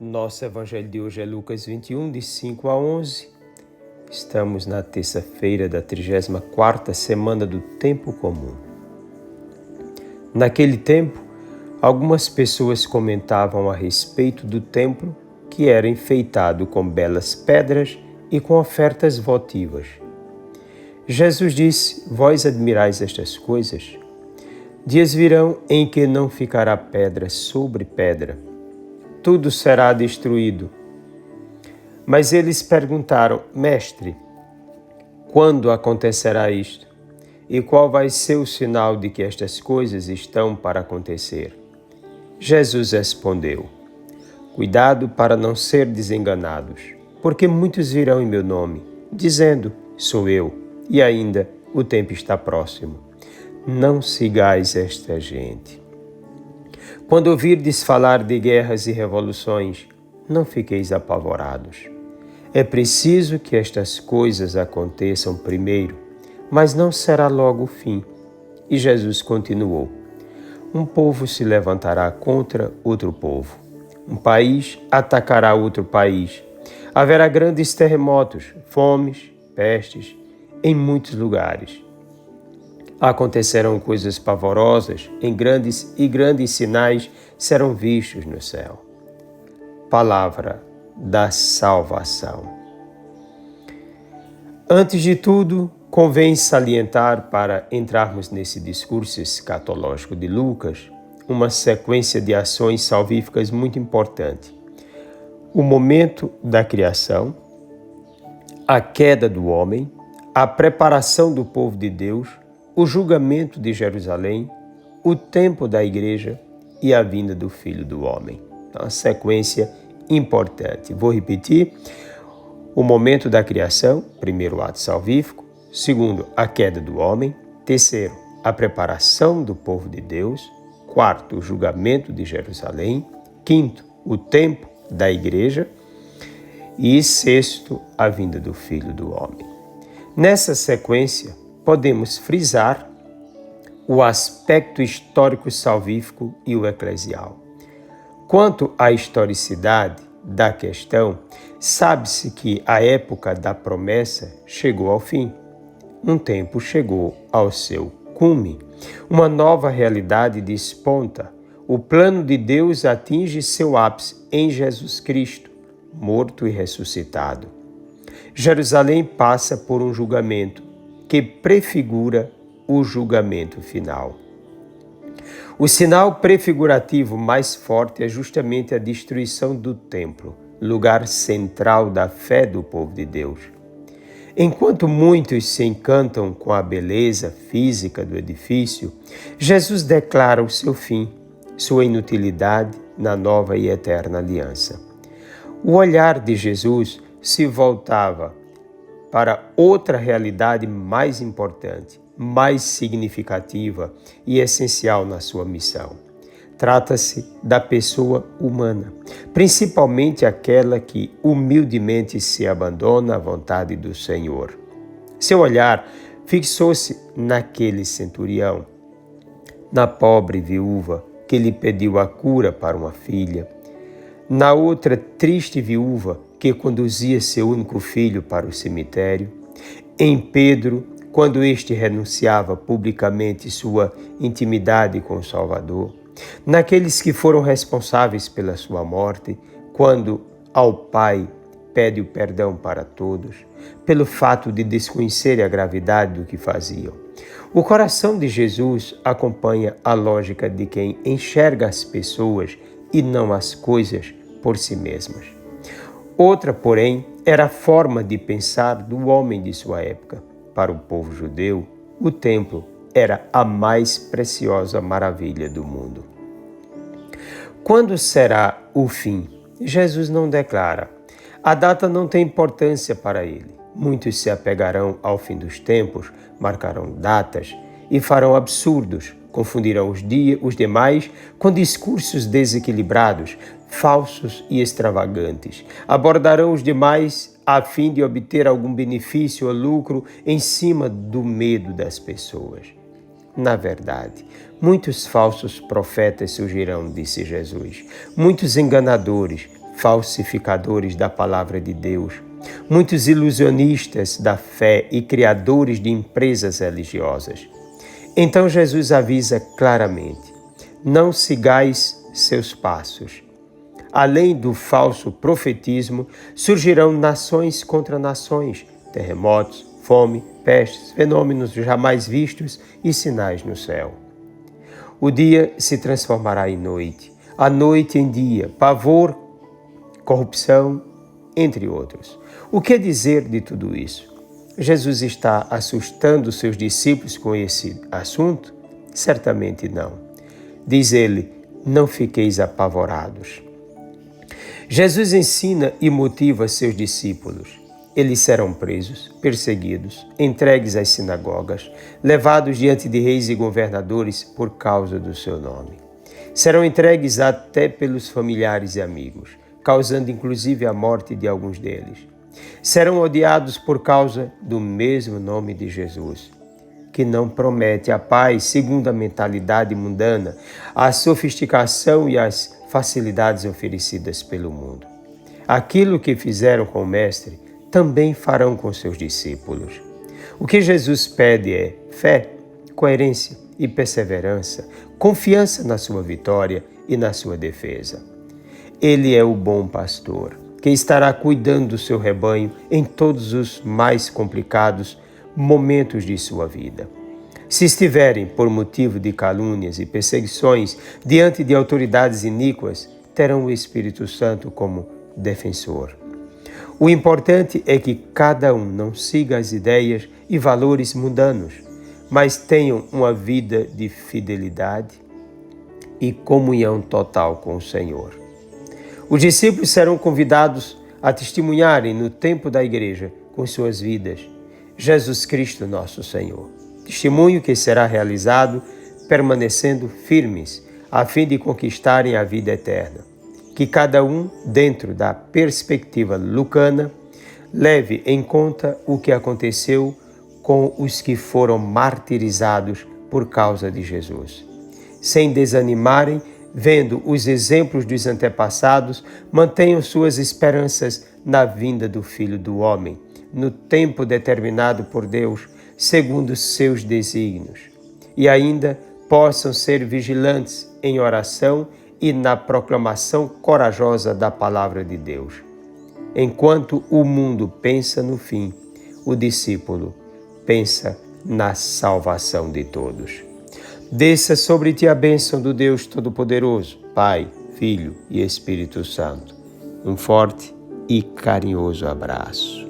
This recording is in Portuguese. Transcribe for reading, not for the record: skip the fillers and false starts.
Nosso evangelho de hoje é Lucas 21, de 5 a 11. Estamos na terça-feira da 34ª semana do tempo comum. Naquele tempo, algumas pessoas comentavam a respeito do templo que era enfeitado com belas pedras e com ofertas votivas. Jesus disse: Vós admirais estas coisas? Dias virão em que não ficará pedra sobre pedra. Tudo será destruído. Mas eles perguntaram: Mestre, quando acontecerá isto? E qual vai ser o sinal de que estas coisas estão para acontecer? Jesus respondeu: Cuidado para não ser desenganados, porque muitos virão em meu nome, dizendo: Sou eu, e ainda o tempo está próximo. Não sigais esta gente. Quando ouvirdes falar de guerras e revoluções, não fiqueis apavorados. É preciso que estas coisas aconteçam primeiro, mas não será logo o fim. E Jesus continuou: Um povo se levantará contra outro povo. Um país atacará outro país. Haverá grandes terremotos, fomes, pestes, em muitos lugares. Acontecerão coisas pavorosas, grandes sinais serão vistos no céu. Palavra da salvação. Antes de tudo, convém salientar, para entrarmos nesse discurso escatológico de Lucas, uma sequência de ações salvíficas muito importante. O momento da criação, a queda do homem, a preparação do povo de Deus, o julgamento de Jerusalém, o tempo da igreja e a vinda do Filho do Homem. Uma sequência importante. Vou repetir: o momento da criação, primeiro ato salvífico; segundo, a queda do homem; terceiro, a preparação do povo de Deus; quarto, o julgamento de Jerusalém; quinto, o tempo da igreja; e sexto, a vinda do Filho do Homem. Nessa sequência, podemos frisar o aspecto histórico salvífico e o eclesial. Quanto à historicidade da questão, sabe-se que a época da promessa chegou ao fim. Um tempo chegou ao seu cume. Uma nova realidade desponta. O plano de Deus atinge seu ápice em Jesus Cristo, morto e ressuscitado. Jerusalém passa por um julgamento que prefigura o julgamento final. O sinal prefigurativo mais forte é justamente a destruição do templo, lugar central da fé do povo de Deus. Enquanto muitos se encantam com a beleza física do edifício, Jesus declara o seu fim, sua inutilidade na nova e eterna aliança. O olhar de Jesus se voltava para outra realidade mais importante, mais significativa e essencial na sua missão. Trata-se da pessoa humana, principalmente aquela que humildemente se abandona à vontade do Senhor. Seu olhar fixou-se naquele centurião, na pobre viúva que lhe pediu a cura para uma filha, na outra triste viúva que conduzia seu único filho para o cemitério, em Pedro, quando este renunciava publicamente sua intimidade com o Salvador, naqueles que foram responsáveis pela sua morte, quando ao Pai pede o perdão para todos, pelo fato de desconhecerem a gravidade do que faziam. O coração de Jesus acompanha a lógica de quem enxerga as pessoas e não as coisas por si mesmas. Outra, porém, era a forma de pensar do homem de sua época. Para o povo judeu, o templo era a mais preciosa maravilha do mundo. Quando será o fim? Jesus não declara. A data não tem importância para ele. Muitos se apegarão ao fim dos tempos, marcarão datas e farão absurdos, confundirão os demais com discursos desequilibrados, falsos e extravagantes. Abordarão os demais a fim de obter algum benefício ou lucro em cima do medo das pessoas. Na verdade, muitos falsos profetas surgirão, disse Jesus. Muitos enganadores, falsificadores da palavra de Deus, muitos ilusionistas da fé e criadores de empresas religiosas. Então Jesus avisa claramente: não sigais seus passos. Além do falso profetismo, surgirão nações contra nações, terremotos, fome, pestes, fenômenos jamais vistos e sinais no céu. O dia se transformará em noite, a noite em dia, pavor, corrupção, entre outros. O que dizer de tudo isso? Jesus está assustando seus discípulos com esse assunto? Certamente não. Diz ele: não fiqueis apavorados. Jesus ensina e motiva seus discípulos. Eles serão presos, perseguidos, entregues às sinagogas, levados diante de reis e governadores por causa do seu nome. Serão entregues até pelos familiares e amigos, causando inclusive a morte de alguns deles. Serão odiados por causa do mesmo nome de Jesus, que não promete a paz segundo a mentalidade mundana, a sofisticação e as facilidades oferecidas pelo mundo. Aquilo que fizeram com o Mestre, também farão com seus discípulos. O que Jesus pede é fé, coerência e perseverança, confiança na sua vitória e na sua defesa. Ele é o bom pastor, que estará cuidando do seu rebanho em todos os mais complicados momentos de sua vida. Se estiverem, por motivo de calúnias e perseguições, diante de autoridades iníquas, terão o Espírito Santo como defensor. O importante é que cada um não siga as ideias e valores mundanos, mas tenham uma vida de fidelidade e comunhão total com o Senhor. Os discípulos serão convidados a testemunharem no tempo da igreja, com suas vidas, Jesus Cristo nosso Senhor. Testemunho que será realizado permanecendo firmes, a fim de conquistarem a vida eterna. Que cada um, dentro da perspectiva lucana, leve em conta o que aconteceu com os que foram martirizados por causa de Jesus. Sem desanimarem, vendo os exemplos dos antepassados, mantenham suas esperanças na vinda do Filho do Homem, no tempo determinado por Deus, segundo seus desígnios. E ainda possam ser vigilantes em oração e na proclamação corajosa da palavra de Deus. Enquanto o mundo pensa no fim, o discípulo pensa na salvação de todos. Desça sobre ti a bênção do Deus Todo-Poderoso, Pai, Filho e Espírito Santo. Um forte e carinhoso abraço.